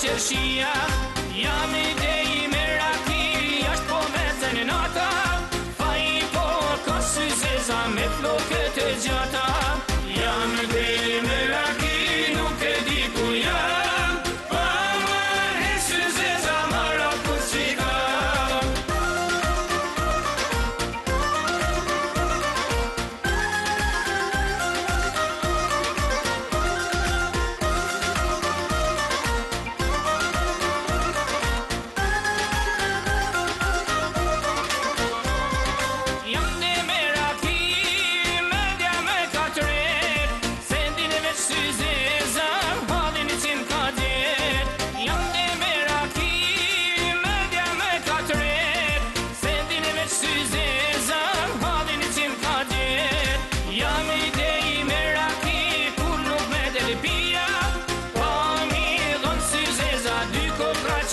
qërshia. Jam idej me raki, jashtë po me zenata. Faj po ka sy zeza me flokët e gjata. Jam idej me raki, nuk e di ku jam. Pa marrë sy zeza mara ku qika.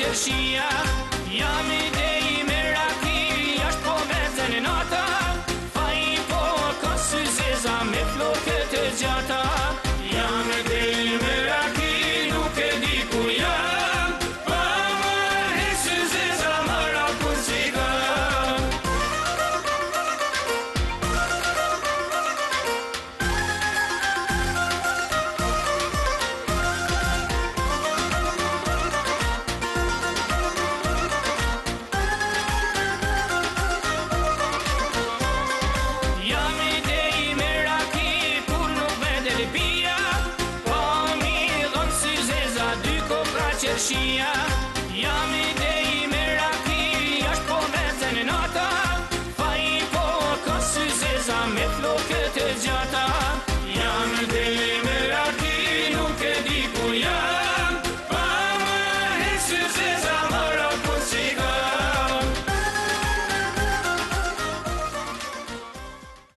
Qërshia, jam idej me raki, jashtë po me zenata. Faj po ka sy zeza me flokët e gjata. Jam idej me raki, nuk e di ku jam. Pa marrë sy zeza mara ku qika. Qërshia